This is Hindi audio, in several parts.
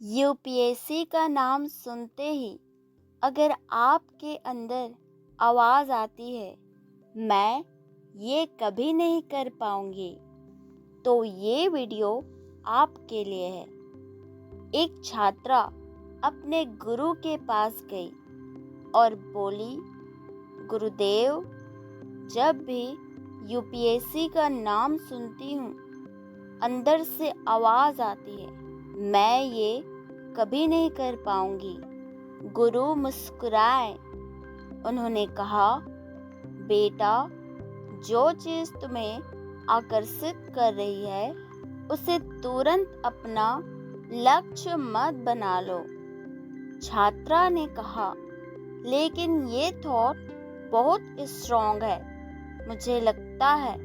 यूपीएससी का नाम सुनते ही अगर आपके अंदर आवाज़ आती है, मैं ये कभी नहीं कर पाऊंगी, तो ये वीडियो आपके लिए है। एक छात्रा अपने गुरु के पास गई और बोली, गुरुदेव, जब भी यूपीएससी का नाम सुनती हूँ, अंदर से आवाज़ आती है, मैं ये कभी नहीं कर पाऊंगी। गुरु मुस्कुराए। उन्होंने कहा, बेटा, जो चीज़ तुम्हें आकर्षित कर रही है, उसे तुरंत अपना लक्ष्य मत बना लो। छात्रा ने कहा, लेकिन ये थॉट बहुत स्ट्रॉन्ग है। मुझे लगता है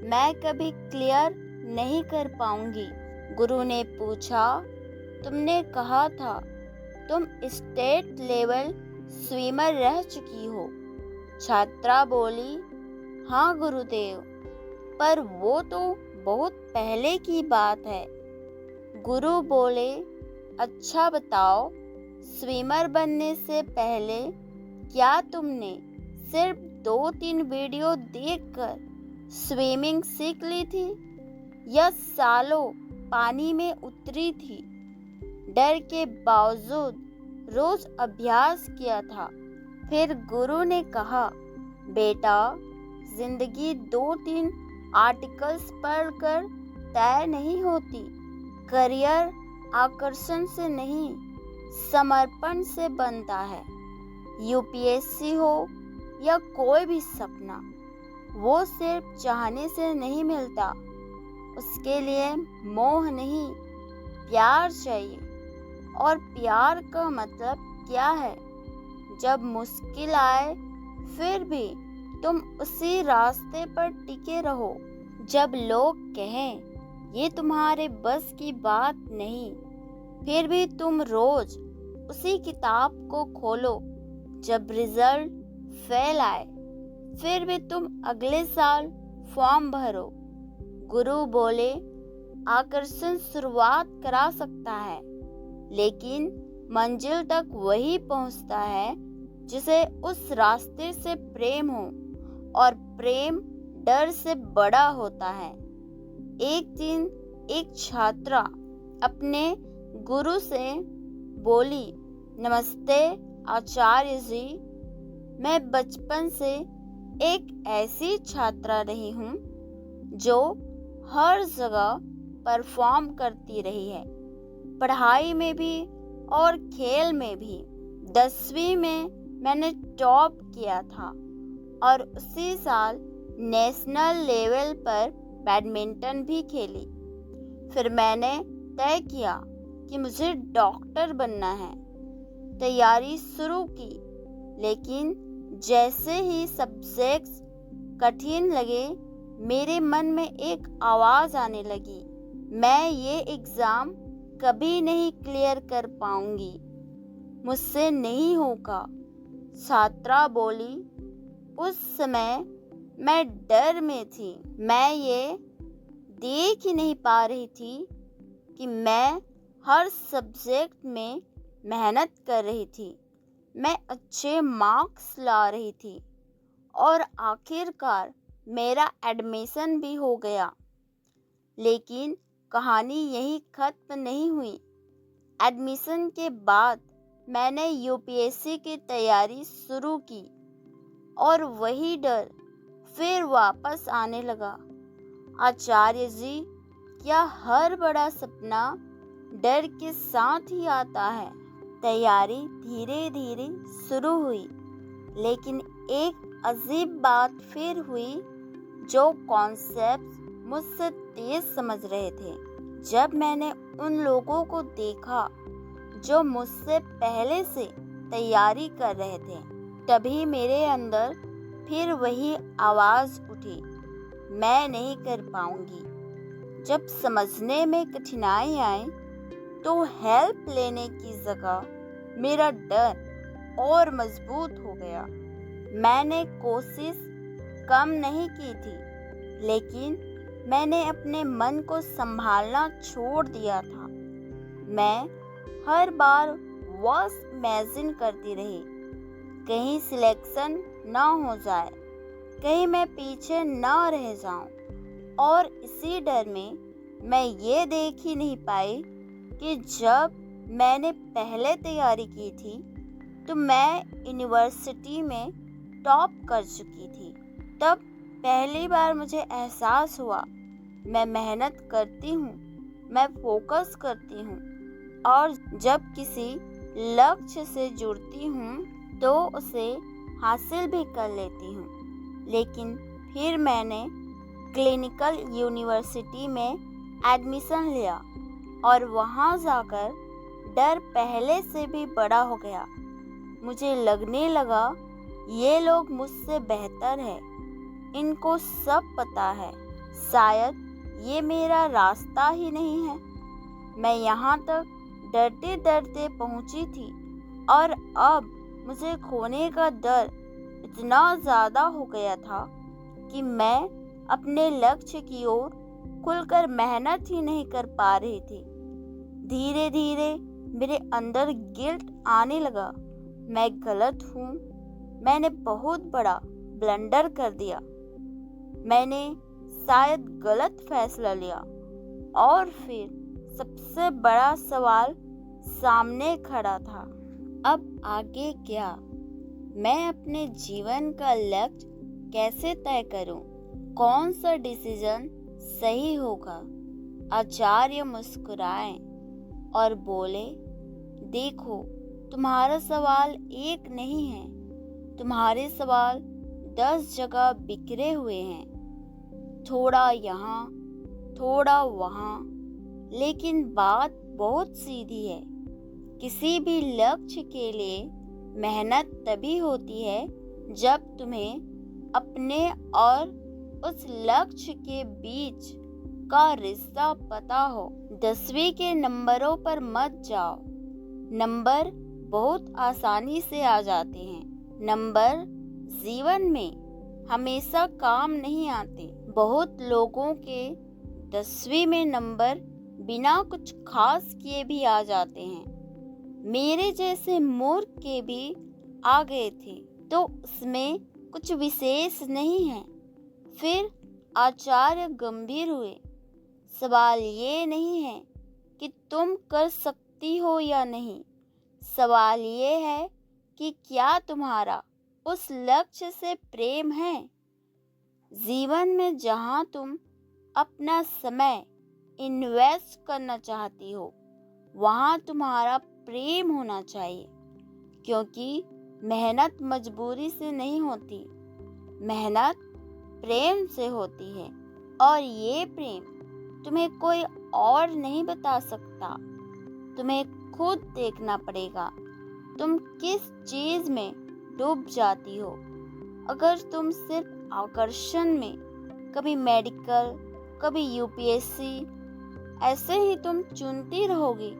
मैं कभी क्लियर नहीं कर पाऊंगी। गुरु ने पूछा, तुमने कहा था तुम स्टेट लेवल स्विमर रह चुकी हो। छात्रा बोली, हाँ गुरुदेव, पर वो तो बहुत पहले की बात है। गुरु बोले, अच्छा बताओ, स्विमर बनने से पहले क्या तुमने सिर्फ 2-3 वीडियो देखकर स्विमिंग सीख ली थी या सालों पानी में उतरी थी? डर के बावजूद रोज अभ्यास किया था। फिर गुरु ने कहा, बेटा, जिंदगी 2-3 आर्टिकल्स पढ़कर तय नहीं होती। करियर आकर्षण से नहीं, समर्पण से बनता है। यूपीएससी हो या कोई भी सपना, वो सिर्फ चाहने से नहीं मिलता। उसके लिए मोह नहीं, प्यार चाहिए। और प्यार का मतलब क्या है? जब मुश्किल आए फिर भी तुम उसी रास्ते पर टिके रहो। जब लोग कहें ये तुम्हारे बस की बात नहीं, फिर भी तुम रोज उसी किताब को खोलो। जब रिजल्ट फेल आए फिर भी तुम अगले साल फॉर्म भरो। गुरु बोले, आकर्षण शुरुआत करा सकता है, लेकिन मंजिल तक वही पहुंचता है जिसे उस रास्ते से प्रेम हो, और प्रेम डर से बड़ा होता है। एक दिन एक छात्रा अपने गुरु से बोली, नमस्ते आचार्य जी, मैं बचपन से एक ऐसी छात्रा रही हूँ जो हर जगह परफॉर्म करती रही है, पढ़ाई में भी और खेल में भी। 10वीं में मैंने टॉप किया था और उसी साल नेशनल लेवल पर बैडमिंटन भी खेली। फिर मैंने तय किया कि मुझे डॉक्टर बनना है। तैयारी शुरू की, लेकिन जैसे ही सब्जेक्ट्स कठिन लगे, मेरे मन में एक आवाज़ आने लगी, मैं ये एग्ज़ाम कभी नहीं क्लियर कर पाऊंगी, मुझसे नहीं होगा। छात्रा बोली, उस समय मैं डर में थी। मैं ये देख ही नहीं पा रही थी कि मैं हर सब्जेक्ट में मेहनत कर रही थी, मैं अच्छे मार्क्स ला रही थी और आखिरकार मेरा एडमिशन भी हो गया। लेकिन कहानी यही खत्म नहीं हुई। एडमिशन के बाद मैंने यूपीएससी की तैयारी शुरू की और वही डर फिर वापस आने लगा। आचार्य जी, क्या हर बड़ा सपना डर के साथ ही आता है? तैयारी धीरे धीरे शुरू हुई, लेकिन एक अजीब बात फिर हुई। जो कॉन्सेप्ट मुझसे तेज समझ रहे थे, जब मैंने उन लोगों को देखा जो मुझसे पहले से तैयारी कर रहे थे, तभी मेरे अंदर फिर वही आवाज़ उठी, मैं नहीं कर पाऊंगी। जब समझने में कठिनाई आई तो हेल्प लेने की जगह मेरा डर और मजबूत हो गया। मैंने कोशिश कम नहीं की थी, लेकिन मैंने अपने मन को संभालना छोड़ दिया था। मैं हर बार वर्स इमेजिन करती रही, कहीं सिलेक्शन ना हो जाए, कहीं मैं पीछे ना रह जाऊं। और इसी डर में मैं ये देख ही नहीं पाई कि जब मैंने पहले तैयारी की थी तो मैं यूनिवर्सिटी में टॉप कर चुकी थी। तब पहली बार मुझे एहसास हुआ, मैं मेहनत करती हूँ, मैं फोकस करती हूँ और जब किसी लक्ष्य से जुड़ती हूँ तो उसे हासिल भी कर लेती हूँ। लेकिन फिर मैंने क्लिनिकल यूनिवर्सिटी में एडमिशन लिया और वहाँ जाकर डर पहले से भी बड़ा हो गया। मुझे लगने लगा ये लोग मुझसे बेहतर है, इनको सब पता है, शायद ये मेरा रास्ता ही नहीं है। मैं यहाँ तक डरते डरते पहुँची थी और अब मुझे खोने का डर इतना ज़्यादा हो गया था कि मैं अपने लक्ष्य की ओर खुलकर मेहनत ही नहीं कर पा रही थी। धीरे धीरे मेरे अंदर गिल्ट आने लगा, मैं गलत हूँ, मैंने बहुत बड़ा ब्लंडर कर दिया, मैंने शायद गलत फैसला लिया। और फिर सबसे बड़ा सवाल सामने खड़ा था, अब आगे क्या? मैं अपने जीवन का लक्ष्य कैसे तय करूं? कौन सा डिसीजन सही होगा? आचार्य मुस्कुराए और बोले, देखो, तुम्हारा सवाल एक नहीं है, तुम्हारे सवाल 10 जगह बिखरे हुए हैं, थोड़ा यहाँ, थोड़ा वहाँ, लेकिन बात बहुत सीधी है। किसी भी लक्ष्य के लिए मेहनत तभी होती है जब तुम्हें अपने और उस लक्ष्य के बीच का रिश्ता पता हो। 10वीं के नंबरों पर मत जाओ, नंबर बहुत आसानी से आ जाते हैं। नंबर जीवन में हमेशा काम नहीं आते। बहुत लोगों के 10वीं में नंबर बिना कुछ खास किए भी आ जाते हैं। मेरे जैसे मूर्ख के भी आ गए थे, तो उसमें कुछ विशेष नहीं है। फिर आचार्य गंभीर हुए, सवाल ये नहीं है कि तुम कर सकती हो या नहीं, सवाल ये है कि क्या तुम्हारा उस लक्ष्य से प्रेम है। जीवन में जहाँ तुम अपना समय इन्वेस्ट करना चाहती हो, वहाँ तुम्हारा प्रेम होना चाहिए, क्योंकि मेहनत मजबूरी से नहीं होती, मेहनत प्रेम से होती है। और ये प्रेम तुम्हें कोई और नहीं बता सकता, तुम्हें खुद देखना पड़ेगा तुम किस चीज़ में डूब जाती हो। अगर तुम सिर्फ आकर्षण में, कभी मेडिकल, कभी यूपीएससी, ऐसे ही तुम चुनती रहोगी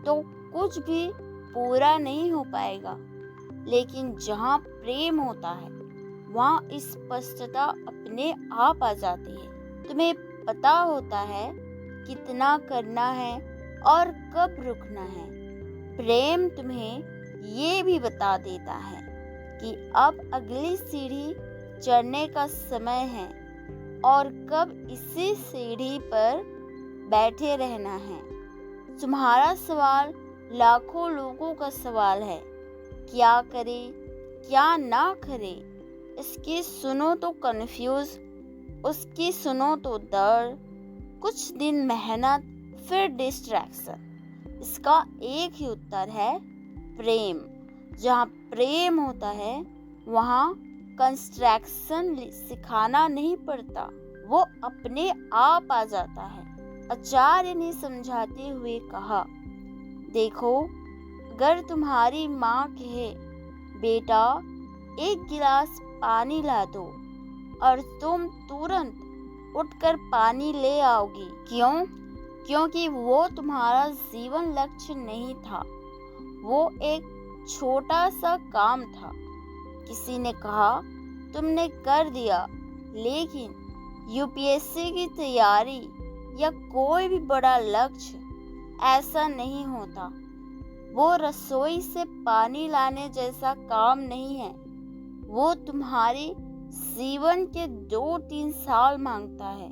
तो कुछ भी पूरा नहीं हो पाएगा। लेकिन जहाँ प्रेम होता है वहाँ स्पष्टता अपने आप आ जाती है। तुम्हें पता होता है कितना करना है और कब रुकना है। प्रेम तुम्हें ये भी बता देता है कि अब अगली सीढ़ी चढ़ने का समय है और कब इसी सीढ़ी पर बैठे रहना है। तुम्हारा सवाल लाखों लोगों का सवाल है, क्या करे, क्या ना करे। इसकी सुनो तो कंफ्यूज, उसकी सुनो तो डर, कुछ दिन मेहनत, फिर डिस्ट्रैक्शन। इसका एक ही उत्तर है, प्रेम। जहाँ प्रेम होता है वहाँ कंस्ट्रक्शन सिखाना नहीं पड़ता, वो अपने आप आ जाता है। आचार्य ने समझाते हुए कहा, देखो, अगर तुम्हारी माँ कहे, बेटा एक गिलास पानी ला दो, और तुम तुरंत उठकर पानी ले आओगी, क्यों? क्योंकि वो तुम्हारा जीवन लक्ष्य नहीं था, वो एक छोटा सा काम था। किसी ने कहा, तुमने कर दिया, लेकिन यूपीएससी की तैयारी या कोई भी बड़ा लक्ष्य ऐसा नहीं होता। वो रसोई से पानी लाने जैसा काम नहीं है। वो तुम्हारे जीवन के 2-3 साल मांगता है।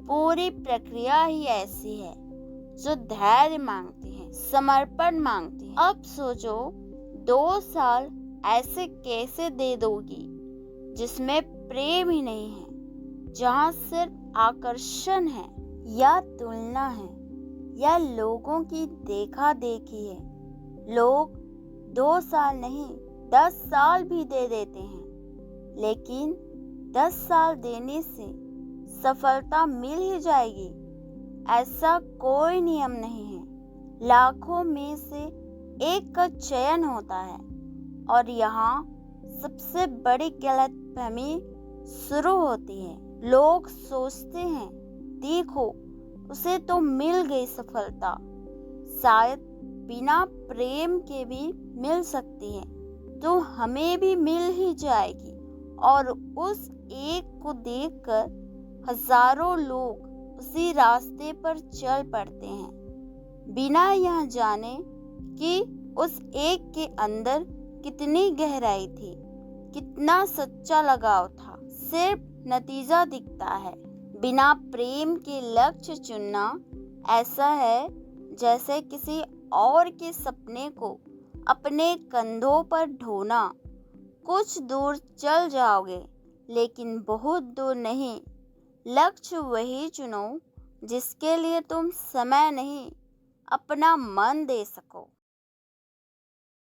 पूरी प्रक्रिया ही ऐसी है जो धैर्य मांगती है, समर्पण मांगती है। अब सोचो, 2 साल ऐसे कैसे दे दोगी जिसमें प्रेम ही नहीं है, जहाँ सिर्फ आकर्षण है या तुलना है या लोगों की देखा देखी है। लोग 2 साल नहीं 10 साल भी दे देते हैं, लेकिन 10 साल देने से सफलता मिल ही जाएगी ऐसा कोई नियम नहीं है। लाखों में से एक का चयन होता है। और यहाँ सबसे बड़ी गलतफहमी शुरू होती है। लोग सोचते हैं, देखो उसे तो मिल गई सफलता, शायद बिना प्रेम के भी मिल सकती है, तो हमें भी मिल ही जाएगी। और उस एक को देखकर हजारों लोग उसी रास्ते पर चल पड़ते हैं, बिना यह जाने कि उस एक के अंदर कितनी गहराई थी, कितना सच्चा लगाव था। सिर्फ नतीजा दिखता है। बिना प्रेम के लक्ष्य चुनना ऐसा है जैसे किसी और के सपने को अपने कंधों पर ढोना। कुछ दूर चल जाओगे, लेकिन बहुत दूर नहीं। लक्ष्य वही चुनो जिसके लिए तुम समय नहीं, अपना मन दे सको।